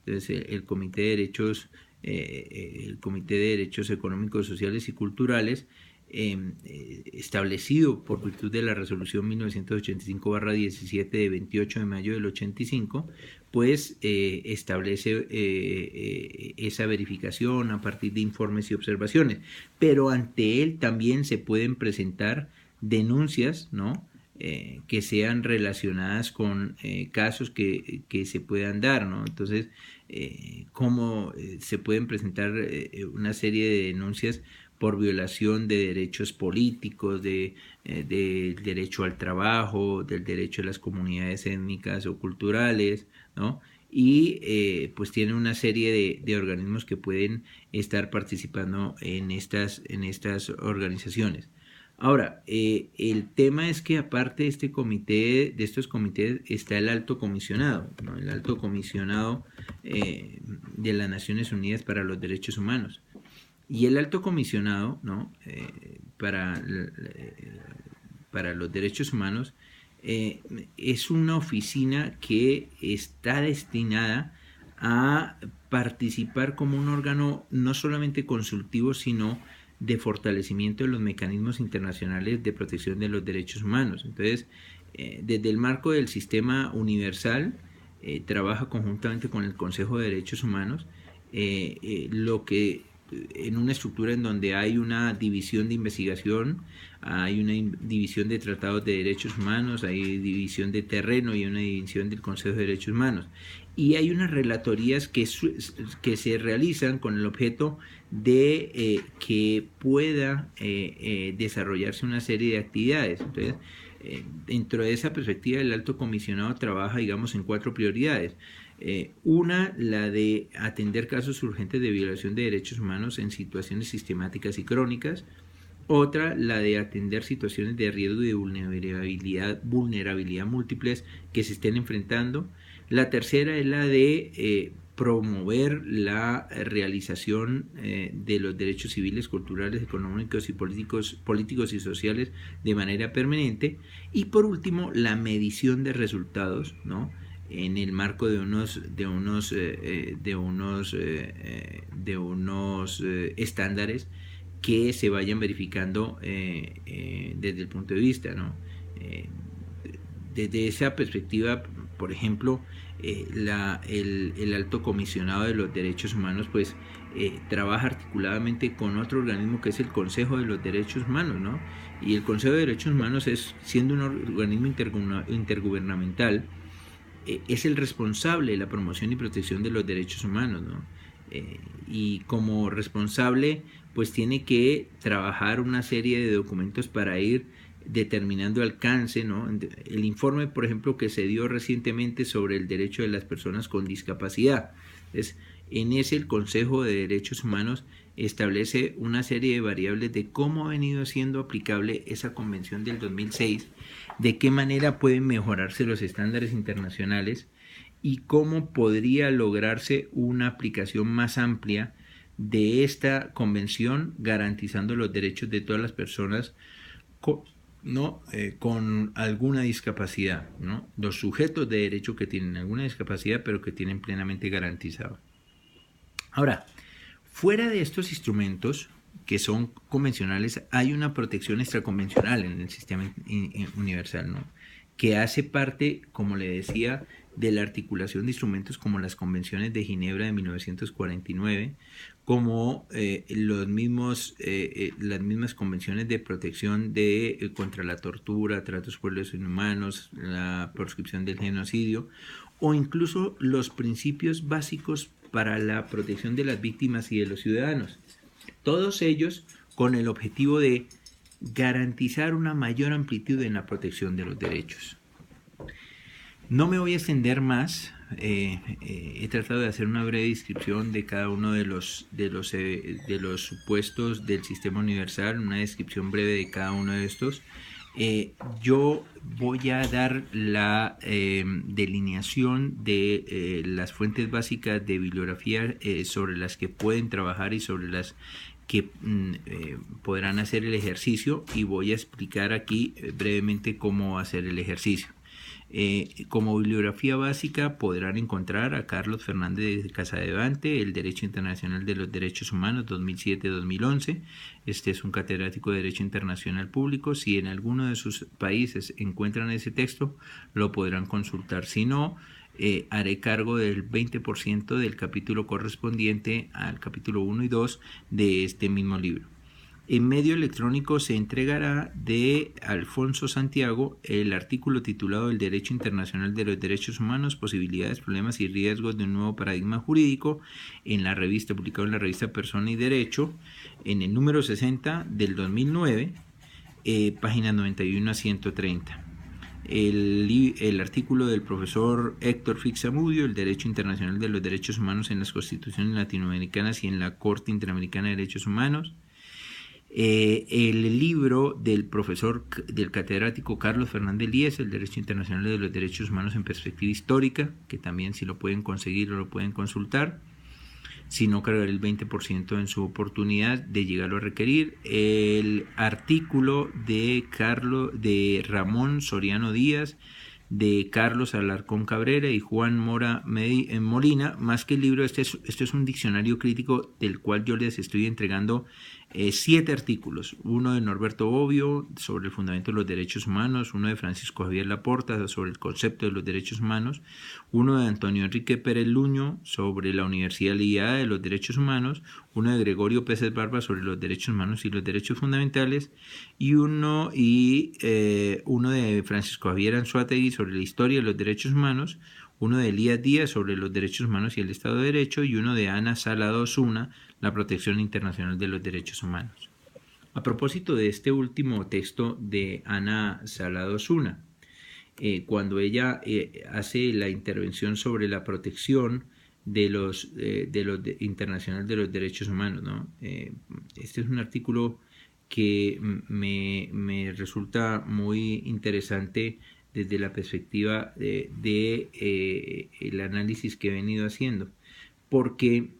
Entonces, el Comité de Derechos Económicos, Sociales y Culturales, establecido por virtud de la resolución 1985/17 de 28 de mayo del 85, pues establece esa verificación a partir de informes y observaciones, pero ante él también se pueden presentar denuncias, ¿no? Que sean relacionadas con casos que se puedan dar, ¿no? Entonces, cómo se pueden presentar una serie de denuncias por violación de derechos políticos, del derecho al trabajo, del derecho de las comunidades étnicas o culturales, ¿no? Y pues tiene una serie de organismos que pueden estar participando en estas organizaciones. Ahora, el tema es que aparte de de estos comités, está el alto comisionado, ¿no? El alto comisionado de las Naciones Unidas para los Derechos Humanos. Y el alto comisionado, ¿no? Para los derechos humanos es una oficina que está destinada a participar como un órgano no solamente consultivo, sino de fortalecimiento de los mecanismos internacionales de protección de los derechos humanos. Entonces, desde el marco del sistema universal, trabaja conjuntamente con el Consejo de Derechos Humanos, lo que en una estructura en donde hay una división de investigación, hay una división de tratados de derechos humanos, hay división de terreno y una división del Consejo de Derechos Humanos. Y hay unas relatorías que se realizan con el objeto de que pueda desarrollarse una serie de actividades. Entonces, dentro de esa perspectiva, el alto comisionado trabaja, digamos, en 4 prioridades. Una, la de atender casos urgentes de violación de derechos humanos en situaciones sistemáticas y crónicas. Otra, la de atender situaciones de riesgo y de vulnerabilidad múltiples que se estén enfrentando. La tercera es la de promover la realización de los derechos civiles, culturales, económicos y políticos y sociales de manera permanente. Y por último, la medición de resultados, ¿no? En el marco de unos estándares que se vayan verificando desde el punto de vista, ¿no? Desde esa perspectiva, por ejemplo, el alto comisionado de los derechos humanos pues trabaja articuladamente con otro organismo que es el Consejo de los Derechos Humanos, ¿no? Y el Consejo de Derechos Humanos, siendo un organismo intergubernamental, es el responsable de la promoción y protección de los derechos humanos, ¿no? Y como responsable pues tiene que trabajar una serie de documentos para ir determinando alcance, ¿no? El informe, por ejemplo, que se dio recientemente sobre el derecho de las personas con discapacidad. Entonces, en ese el Consejo de Derechos Humanos establece una serie de variables de cómo ha venido siendo aplicable esa convención del 2006, de qué manera pueden mejorarse los estándares internacionales y cómo podría lograrse una aplicación más amplia de esta convención, garantizando los derechos de todas las personas con alguna discapacidad, ¿no? Los sujetos de derecho que tienen alguna discapacidad, pero que tienen plenamente garantizado. Ahora, fuera de estos instrumentos que son convencionales, hay una protección extraconvencional en el sistema universal, ¿no? Que hace parte, como le decía, de la articulación de instrumentos como las convenciones de Ginebra de 1949, como las mismas convenciones de protección contra la tortura, tratos crueles inhumanos, la proscripción del genocidio, o incluso los principios básicos para la protección de las víctimas y de los ciudadanos. Todos ellos con el objetivo de garantizar una mayor amplitud en la protección de los derechos. No me voy a extender más. He tratado de hacer una breve descripción de cada uno de los supuestos del sistema universal, una descripción breve de cada uno de estos. Yo voy a dar la delineación de las fuentes básicas de bibliografía sobre las que pueden trabajar y sobre las que podrán hacer el ejercicio, y voy a explicar aquí brevemente cómo hacer el ejercicio. Como bibliografía básica podrán encontrar a Carlos Fernández de Casadevante, El Derecho Internacional de los Derechos Humanos 2007-2011. Este es un catedrático de Derecho Internacional Público. Si en alguno de sus países encuentran ese texto, lo podrán consultar. Si no, haré cargo del 20% del capítulo correspondiente al capítulo 1 y 2 de este mismo libro. En medio electrónico se entregará de Alfonso Santiago el artículo titulado El Derecho Internacional de los Derechos Humanos, posibilidades, problemas y riesgos de un nuevo paradigma jurídico, publicado en la revista Persona y Derecho, en el número 60 del 2009, páginas 91 a 130. El artículo del profesor Héctor Fixamudio, El Derecho Internacional de los Derechos Humanos en las Constituciones Latinoamericanas y en la Corte Interamericana de Derechos Humanos. El libro del catedrático Carlos Fernández Líez, El Derecho Internacional de los Derechos Humanos en Perspectiva Histórica, que también si lo pueden conseguir o lo pueden consultar, si no cargar el 20% en su oportunidad de llegarlo a requerir. El artículo de Ramón Soriano Díaz, de Carlos Alarcón Cabrera y Juan Mora Molina. Más que el libro, este es un diccionario crítico del cual yo les estoy entregando 7 artículos, uno de Norberto Bobbio sobre el fundamento de los derechos humanos, uno de Francisco Javier Laporta sobre el concepto de los derechos humanos, uno de Antonio Enrique Pérez Luño sobre la universalidad de los derechos humanos, uno de Gregorio Pérez Barba sobre los derechos humanos y los derechos fundamentales, y uno de Francisco Javier Anzuategui sobre la historia de los derechos humanos, uno de Elías Díaz sobre los derechos humanos y el Estado de Derecho, y uno de Ana Salado Osuna, la protección internacional de los derechos humanos. A propósito de este último texto de Ana Salado Osuna, cuando ella hace la intervención sobre la protección internacional de los derechos humanos, ¿no? Este es un artículo que me resulta muy interesante desde la perspectiva el análisis que he venido haciendo, porque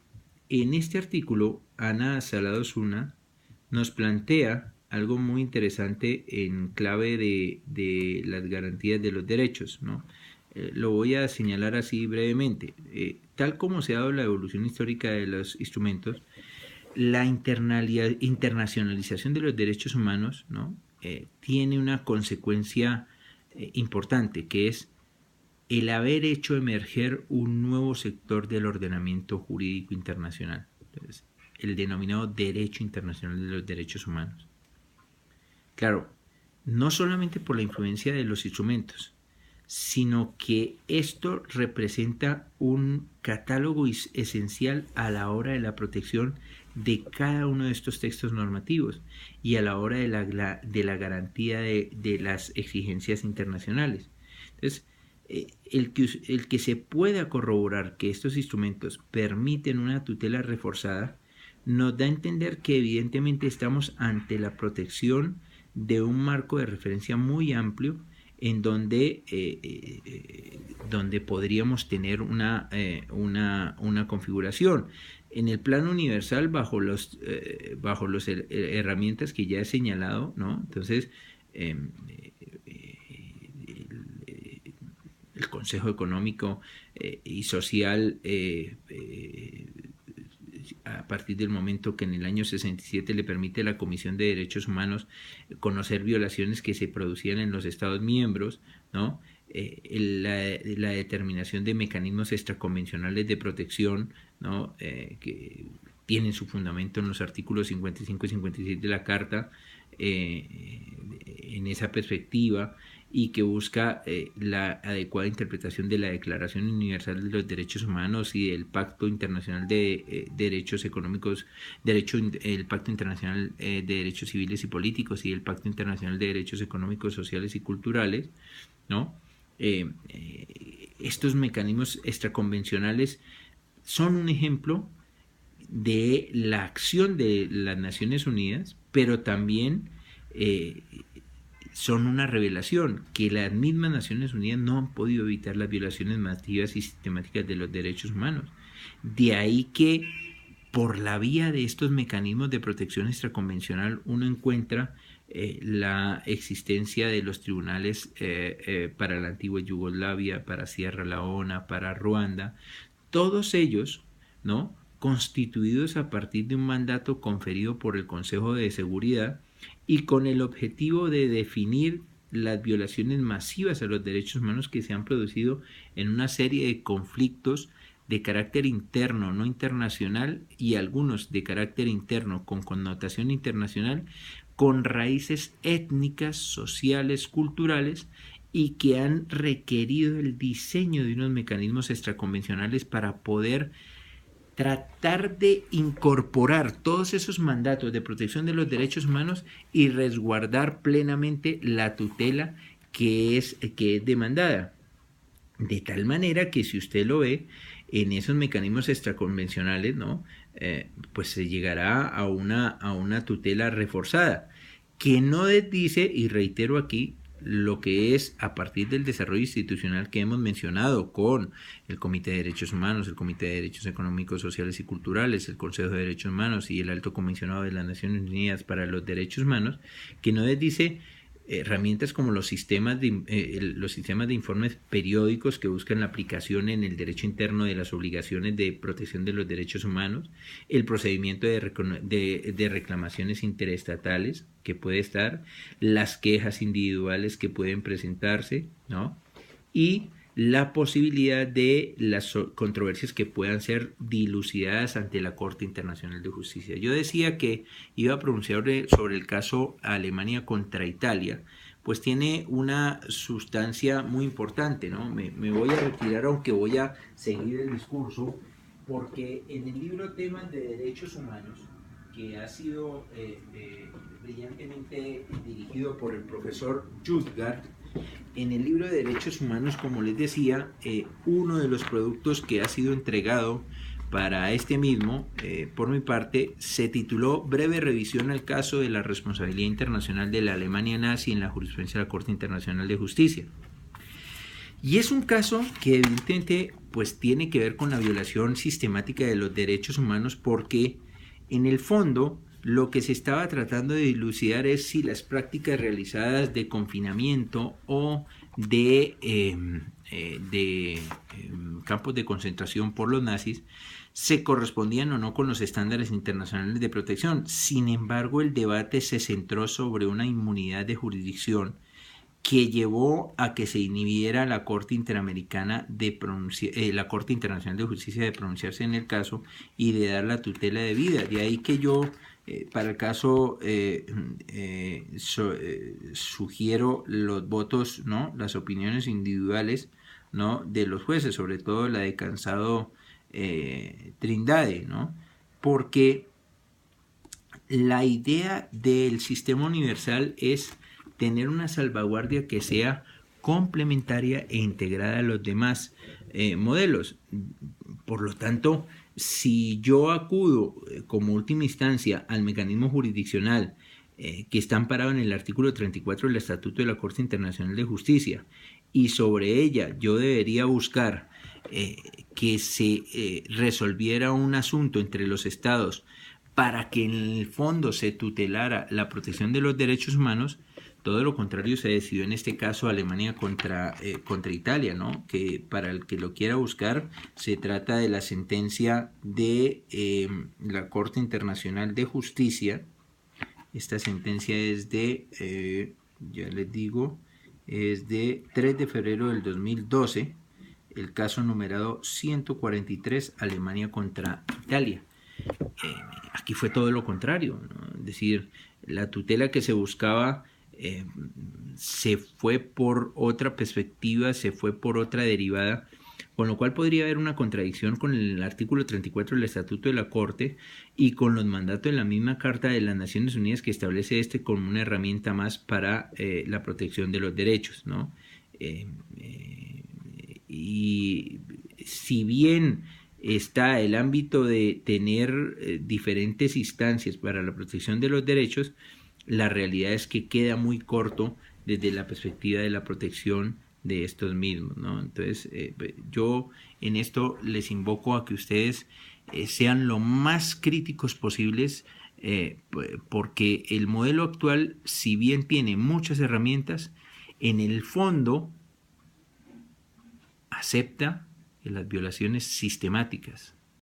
en este artículo Ana Salado Osuna nos plantea algo muy interesante en clave de las garantías de los derechos, ¿no? Lo voy a señalar así brevemente. Tal como se ha dado la evolución histórica de los instrumentos, la internacionalización de los derechos humanos, ¿no? Tiene una consecuencia importante, que es el haber hecho emerger un nuevo sector del ordenamiento jurídico internacional. Entonces, el denominado Derecho Internacional de los Derechos Humanos. Claro, no solamente por la influencia de los instrumentos, sino que esto representa un catálogo esencial a la hora de la protección de cada uno de estos textos normativos y a la hora de la garantía de las exigencias internacionales. Entonces, el que se pueda corroborar que estos instrumentos permiten una tutela reforzada nos da a entender que evidentemente estamos ante la protección de un marco de referencia muy amplio en donde podríamos tener una configuración. En el plano universal, bajo las herramientas que ya he señalado, ¿no? Entonces, el Consejo Económico y Social, a partir del momento que en el año 67 le permite a la Comisión de Derechos Humanos conocer violaciones que se producían en los Estados miembros, ¿no? La determinación de mecanismos extraconvencionales de protección, ¿no? Que tienen su fundamento en los artículos 55 y 56 de la Carta, en esa perspectiva, y que busca la adecuada interpretación de la Declaración Universal de los Derechos Humanos y del Pacto Internacional de Derechos Económicos, el Pacto Internacional de Derechos Civiles y Políticos y el Pacto Internacional de Derechos Económicos, Sociales y Culturales, ¿no? Estos mecanismos extraconvencionales son un ejemplo de la acción de las Naciones Unidas, pero también son una revelación que las mismas Naciones Unidas no han podido evitar las violaciones masivas y sistemáticas de los derechos humanos. De ahí que por la vía de estos mecanismos de protección extraconvencional uno encuentra la existencia de los tribunales para la antigua Yugoslavia, para Sierra Leona, para Ruanda, todos ellos, ¿no?, constituidos a partir de un mandato conferido por el Consejo de Seguridad y con el objetivo de definir las violaciones masivas a los derechos humanos que se han producido en una serie de conflictos de carácter interno, no internacional, y algunos de carácter interno con connotación internacional, con raíces étnicas, sociales, culturales, y que han requerido el diseño de unos mecanismos extraconvencionales para poder tratar de incorporar todos esos mandatos de protección de los derechos humanos y resguardar plenamente la tutela que es demandada. De tal manera que si usted lo ve en esos mecanismos extraconvencionales, ¿no?, pues se llegará a una tutela reforzada, que no desdice, y reitero aquí, lo que es a partir del desarrollo institucional que hemos mencionado con el Comité de Derechos Humanos, el Comité de Derechos Económicos, Sociales y Culturales, el Consejo de Derechos Humanos y el Alto Comisionado de las Naciones Unidas para los Derechos Humanos, que no desdice herramientas como los sistemas de informes periódicos que buscan la aplicación en el derecho interno de las obligaciones de protección de los derechos humanos, el procedimiento de reclamaciones interestatales que puede estar, las quejas individuales que pueden presentarse, ¿no?, y la posibilidad de las controversias que puedan ser dilucidadas ante la Corte Internacional de Justicia. Yo decía que iba a pronunciar sobre el caso Alemania contra Italia, pues tiene una sustancia muy importante, ¿no? Me voy a retirar, aunque voy a seguir el discurso, porque en el libro Temas de Derechos Humanos, que ha sido brillantemente dirigido por el profesor Jutgard, en el libro de Derechos Humanos, como les decía, uno de los productos que ha sido entregado para este mismo, por mi parte, se tituló Breve revisión al caso de la responsabilidad internacional de la Alemania nazi en la jurisprudencia de la Corte Internacional de Justicia. Y es un caso que evidentemente pues tiene que ver con la violación sistemática de los derechos humanos, porque en el fondo lo que se estaba tratando de dilucidar es si las prácticas realizadas de confinamiento o de campos de concentración por los nazis se correspondían o no con los estándares internacionales de protección. Sin embargo, el debate se centró sobre una inmunidad de jurisdicción que llevó a que se inhibiera la Corte Interamericana la Corte Internacional de Justicia de pronunciarse en el caso y de dar la tutela debida. De ahí que yo, para el caso, sugiero los votos, ¿no?, las opiniones individuales, ¿no?, de los jueces, sobre todo la de Cansado Trindade, ¿no?, porque la idea del sistema universal es tener una salvaguardia que sea complementaria e integrada a los demás modelos. Por lo tanto, si yo acudo como última instancia al mecanismo jurisdiccional que está amparado en el artículo 34 del Estatuto de la Corte Internacional de Justicia, y sobre ella yo debería buscar que se resolviera un asunto entre los estados para que en el fondo se tutelara la protección de los derechos humanos, todo lo contrario se decidió en este caso Alemania contra Italia, ¿no?, que para el que lo quiera buscar se trata de la sentencia de la Corte Internacional de Justicia. Esta sentencia es de, ya les digo, es de 3 de febrero del 2012, el caso numerado 143, Alemania contra Italia. Aquí fue todo lo contrario, ¿no? Es decir, la tutela que se buscaba se fue por otra perspectiva, se fue por otra derivada, con lo cual podría haber una contradicción con el artículo 34 del Estatuto de la Corte y con los mandatos de la misma Carta de las Naciones Unidas, que establece como una herramienta más para la protección de los derechos, ¿no? Y si bien está el ámbito de tener diferentes instancias para la protección de los derechos, la realidad es que queda muy corto desde la perspectiva de la protección de estos mismos, ¿no? Entonces, yo en esto les invoco a que ustedes sean lo más críticos posibles porque el modelo actual, si bien tiene muchas herramientas, en el fondo acepta las violaciones sistemáticas